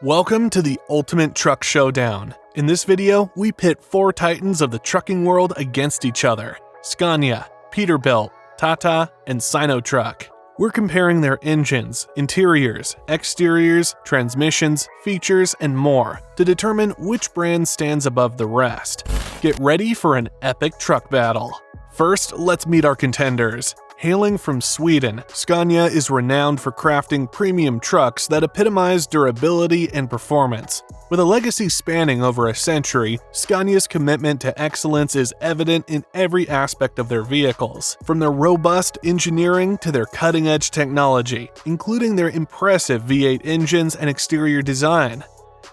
Welcome to the Ultimate Truck Showdown. In this video, we pit four titans of the trucking world against each other: Scania, Peterbilt, TATA, and SINO Truk. We're comparing their engines, interiors, exteriors, transmissions, features, and more to determine which brand stands above the rest. Get ready for an epic truck battle. First, let's meet our contenders. Hailing from Sweden, Scania is renowned for crafting premium trucks that epitomize durability and performance. With a legacy spanning over a century, Scania's commitment to excellence is evident in every aspect of their vehicles, from their robust engineering to their cutting-edge technology, including their impressive V8 engines and exterior design.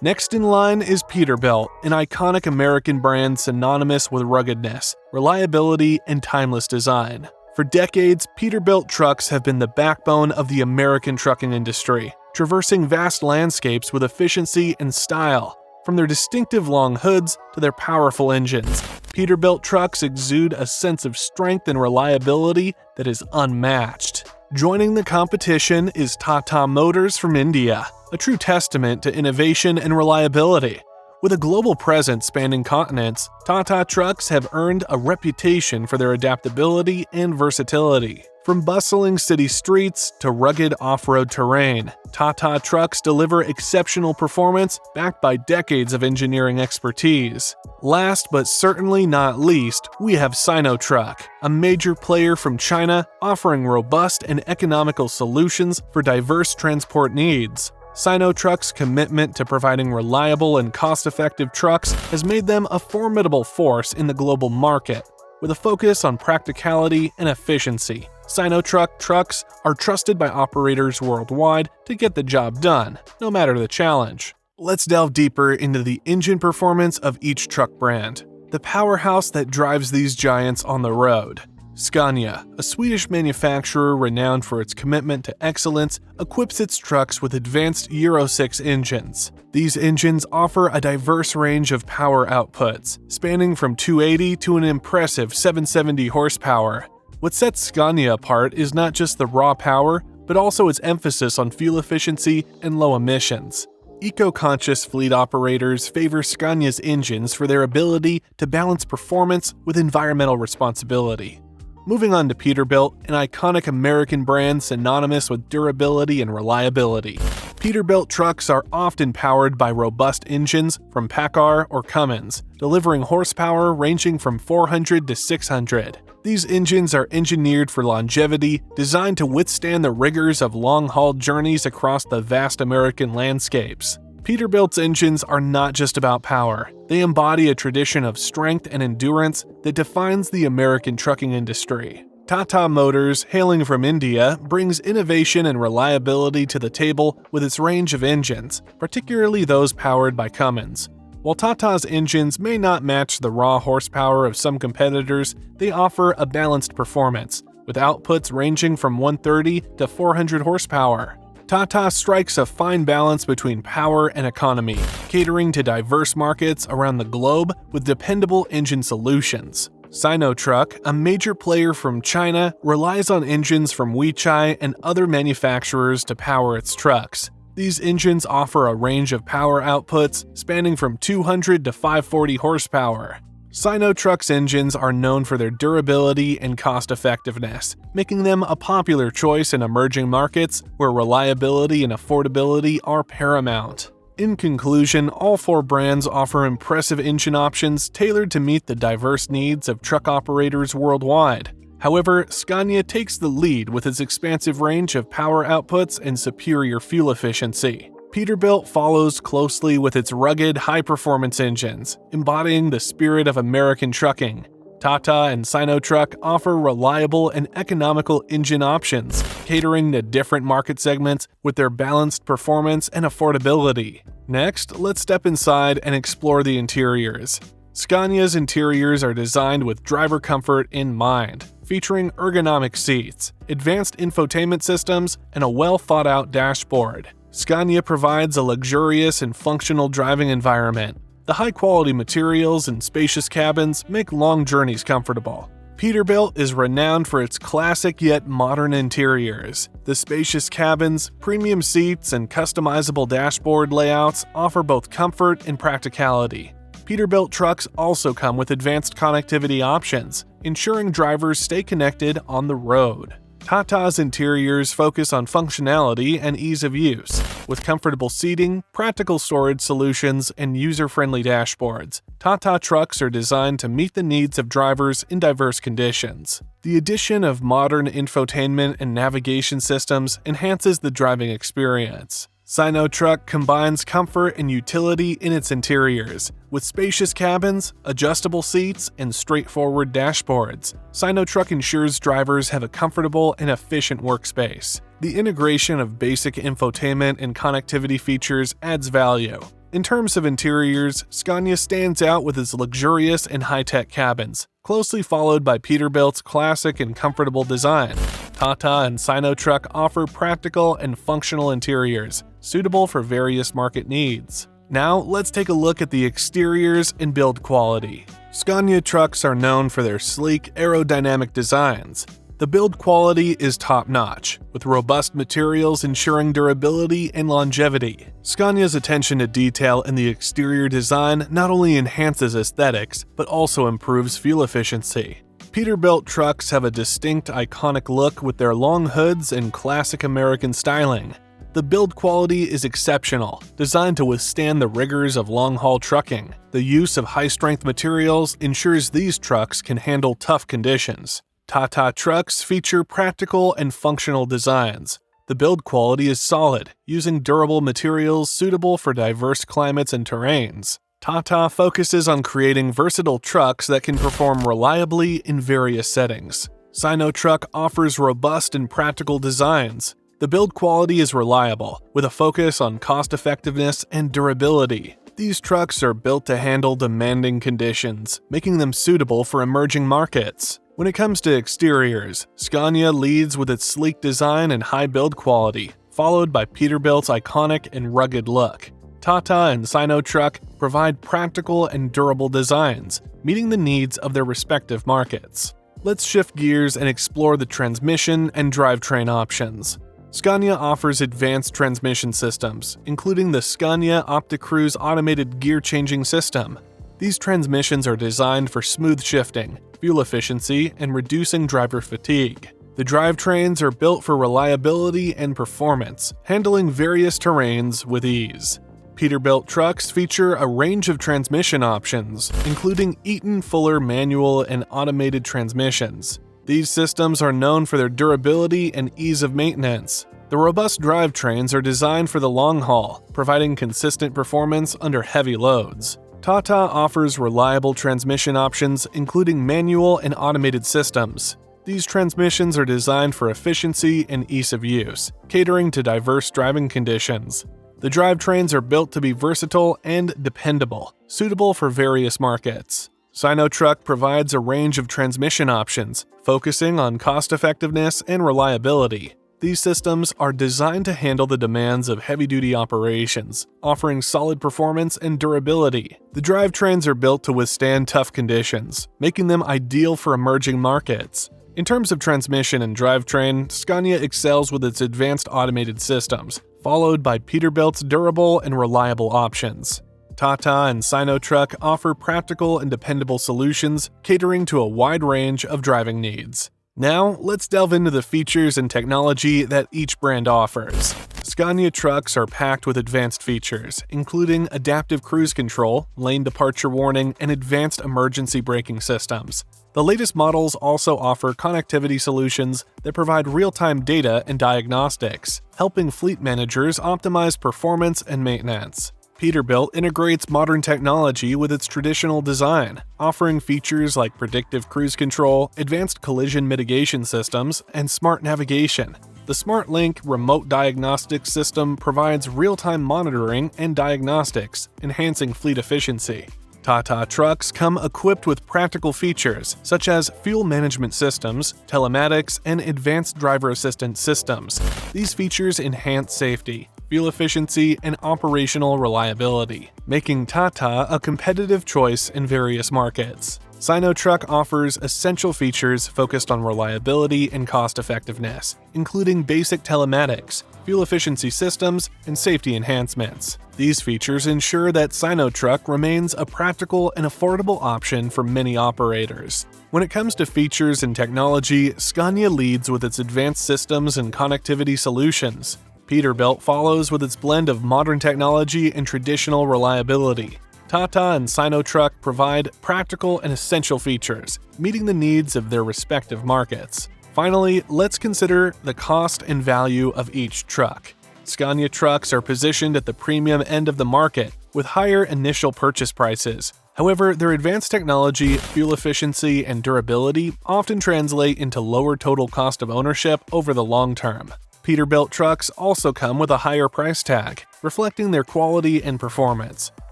Next in line is Peterbilt, an iconic American brand synonymous with ruggedness, reliability, and timeless design. For decades, Peterbilt trucks have been the backbone of the American trucking industry, traversing vast landscapes with efficiency and style. From their distinctive long hoods to their powerful engines, Peterbilt trucks exude a sense of strength and reliability that is unmatched. Joining the competition is TATA Motors from India, a true testament to innovation and reliability. With a global presence spanning continents, TATA trucks have earned a reputation for their adaptability and versatility. From bustling city streets to rugged off-road terrain, TATA trucks deliver exceptional performance backed by decades of engineering expertise. Last but certainly not least, we have SINO Truk, a major player from China offering robust and economical solutions for diverse transport needs. SINO Truk's commitment to providing reliable and cost-effective trucks has made them a formidable force in the global market. With a focus on practicality and efficiency, SINO Truk trucks are trusted by operators worldwide to get the job done, no matter the challenge. Let's delve deeper into the engine performance of each truck brand, the powerhouse that drives these giants on the road. Scania, a Swedish manufacturer renowned for its commitment to excellence, equips its trucks with advanced Euro 6 engines. These engines offer a diverse range of power outputs, spanning from 280 to an impressive 770 horsepower. What sets Scania apart is not just the raw power, but also its emphasis on fuel efficiency and low emissions. Eco-conscious fleet operators favor Scania's engines for their ability to balance performance with environmental responsibility. Moving on to Peterbilt, an iconic American brand synonymous with durability and reliability. Peterbilt trucks are often powered by robust engines from PACCAR or Cummins, delivering horsepower ranging from 400 to 600. These engines are engineered for longevity, designed to withstand the rigors of long-haul journeys across the vast American landscapes. Peterbilt's engines are not just about power. They embody a tradition of strength and endurance that defines the American trucking industry. TATA Motors, hailing from India, brings innovation and reliability to the table with its range of engines, particularly those powered by Cummins. While Tata's engines may not match the raw horsepower of some competitors, they offer a balanced performance, with outputs ranging from 130 to 400 horsepower. TATA strikes a fine balance between power and economy, catering to diverse markets around the globe with dependable engine solutions. SINO Truk, a major player from China, relies on engines from Weichai and other manufacturers to power its trucks. These engines offer a range of power outputs spanning from 200 to 540 horsepower. SINO Truk's engines are known for their durability and cost-effectiveness, making them a popular choice in emerging markets where reliability and affordability are paramount. In conclusion, all four brands offer impressive engine options tailored to meet the diverse needs of truck operators worldwide. However, Scania takes the lead with its expansive range of power outputs and superior fuel efficiency. Peterbilt follows closely with its rugged, high-performance engines, embodying the spirit of American trucking. TATA and SINO Truk offer reliable and economical engine options, catering to different market segments with their balanced performance and affordability. Next, let's step inside and explore the interiors. Scania's interiors are designed with driver comfort in mind, featuring ergonomic seats, advanced infotainment systems, and a well-thought-out dashboard. Scania provides a luxurious and functional driving environment. The high-quality materials and spacious cabins make long journeys comfortable. Peterbilt is renowned for its classic yet modern interiors. The spacious cabins, premium seats, and customizable dashboard layouts offer both comfort and practicality. Peterbilt trucks also come with advanced connectivity options, ensuring drivers stay connected on the road. TATA's interiors focus on functionality and ease of use, with comfortable seating, practical storage solutions, and user-friendly dashboards. TATA trucks are designed to meet the needs of drivers in diverse conditions. The addition of modern infotainment and navigation systems enhances the driving experience. SINO Truk combines comfort and utility in its interiors, with spacious cabins, adjustable seats, and straightforward dashboards. SINO Truk ensures drivers have a comfortable and efficient workspace. The integration of basic infotainment and connectivity features adds value. In terms of interiors, Scania stands out with its luxurious and high-tech cabins, closely followed by Peterbilt's classic and comfortable design. TATA and SINO Truk offer practical and functional interiors, suitable for various market needs. Now, let's take a look at the exteriors and build quality. Scania trucks are known for their sleek, aerodynamic designs. The build quality is top-notch, with robust materials ensuring durability and longevity. Scania's attention to detail in the exterior design not only enhances aesthetics, but also improves fuel efficiency. Peterbilt trucks have a distinct, iconic look with their long hoods and classic American styling. The build quality is exceptional, designed to withstand the rigors of long-haul trucking. The use of high-strength materials ensures these trucks can handle tough conditions. TATA trucks feature practical and functional designs. The build quality is solid, using durable materials suitable for diverse climates and terrains. TATA focuses on creating versatile trucks that can perform reliably in various settings. SINO Truk offers robust and practical designs. The build quality is reliable, with a focus on cost-effectiveness and durability. These trucks are built to handle demanding conditions, making them suitable for emerging markets. When it comes to exteriors, Scania leads with its sleek design and high build quality, followed by Peterbilt's iconic and rugged look. TATA and SINO Truk provide practical and durable designs, meeting the needs of their respective markets. Let's shift gears and explore the transmission and drivetrain options. Scania offers advanced transmission systems, including the Scania OptiCruise automated gear-changing system. These transmissions are designed for smooth shifting, fuel efficiency, and reducing driver fatigue. The drivetrains are built for reliability and performance, handling various terrains with ease. Peterbilt trucks feature a range of transmission options, including Eaton-Fuller manual and automated transmissions. These systems are known for their durability and ease of maintenance. The robust drivetrains are designed for the long haul, providing consistent performance under heavy loads. TATA offers reliable transmission options, including manual and automated systems. These transmissions are designed for efficiency and ease of use, catering to diverse driving conditions. The drivetrains are built to be versatile and dependable, suitable for various markets. SINO Truk provides a range of transmission options, focusing on cost-effectiveness and reliability. These systems are designed to handle the demands of heavy-duty operations, offering solid performance and durability. The drivetrains are built to withstand tough conditions, making them ideal for emerging markets. In terms of transmission and drivetrain, Scania excels with its advanced automated systems, followed by Peterbilt's durable and reliable options. TATA and SINO Truk offer practical and dependable solutions, catering to a wide range of driving needs. Now, let's delve into the features and technology that each brand offers. Scania trucks are packed with advanced features, including adaptive cruise control, lane departure warning, and advanced emergency braking systems. The latest models also offer connectivity solutions that provide real-time data and diagnostics, helping fleet managers optimize performance and maintenance. Peterbilt integrates modern technology with its traditional design, offering features like predictive cruise control, advanced collision mitigation systems, and smart navigation. The SmartLink remote diagnostics system provides real-time monitoring and diagnostics, enhancing fleet efficiency. TATA trucks come equipped with practical features such as fuel management systems, telematics, and advanced driver assistance systems. These features enhance safety, fuel efficiency, and operational reliability, making TATA a competitive choice in various markets. SINO Truk offers essential features focused on reliability and cost-effectiveness, including basic telematics, fuel efficiency systems, and safety enhancements. These features ensure that SINO Truk remains a practical and affordable option for many operators. When it comes to features and technology, Scania leads with its advanced systems and connectivity solutions. Peterbilt follows with its blend of modern technology and traditional reliability. TATA and SINO Truk provide practical and essential features, meeting the needs of their respective markets. Finally, let's consider the cost and value of each truck. Scania trucks are positioned at the premium end of the market, with higher initial purchase prices. However, their advanced technology, fuel efficiency, and durability often translate into lower total cost of ownership over the long term. Peterbilt trucks also come with a higher price tag, reflecting their quality and performance.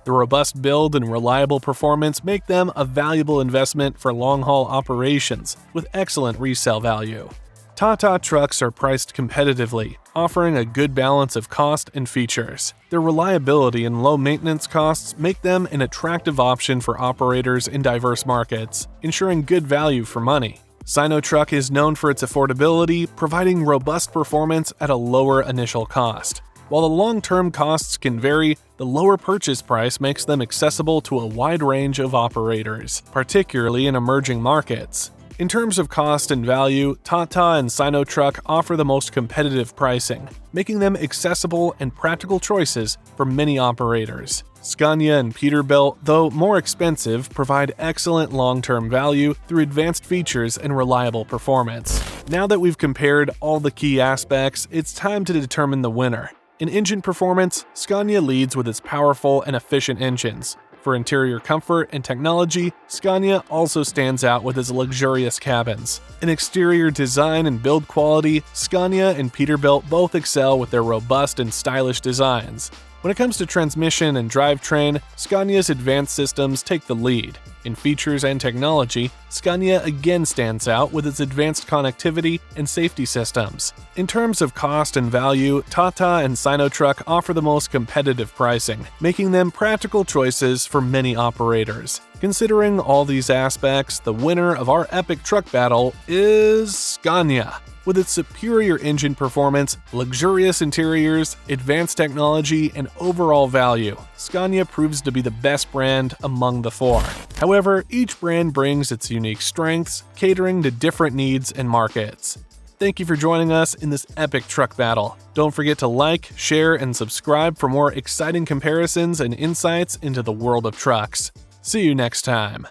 The robust build and reliable performance make them a valuable investment for long-haul operations, with excellent resale value. TATA trucks are priced competitively, offering a good balance of cost and features. Their reliability and low maintenance costs make them an attractive option for operators in diverse markets, ensuring good value for money. SINO Truk is known for its affordability, providing robust performance at a lower initial cost. While the long-term costs can vary, the lower purchase price makes them accessible to a wide range of operators, particularly in emerging markets. In terms of cost and value, TATA and SINO Truk offer the most competitive pricing, making them accessible and practical choices for many operators. Scania and Peterbilt, though more expensive, provide excellent long-term value through advanced features and reliable performance. Now that we've compared all the key aspects, it's time to determine the winner. In engine performance, Scania leads with its powerful and efficient engines. For interior comfort and technology, Scania also stands out with its luxurious cabins. In exterior design and build quality, Scania and Peterbilt both excel with their robust and stylish designs. When it comes to transmission and drivetrain, Scania's advanced systems take the lead. In features and technology, Scania again stands out with its advanced connectivity and safety systems. In terms of cost and value, TATA and SINO Truk offer the most competitive pricing, making them practical choices for many operators. Considering all these aspects, the winner of our epic truck battle is Scania. With its superior engine performance, luxurious interiors, advanced technology, and overall value, Scania proves to be the best brand among the four. However, each brand brings its unique strengths, catering to different needs and markets. Thank you for joining us in this epic truck battle. Don't forget to like, share, and subscribe for more exciting comparisons and insights into the world of trucks. See you next time.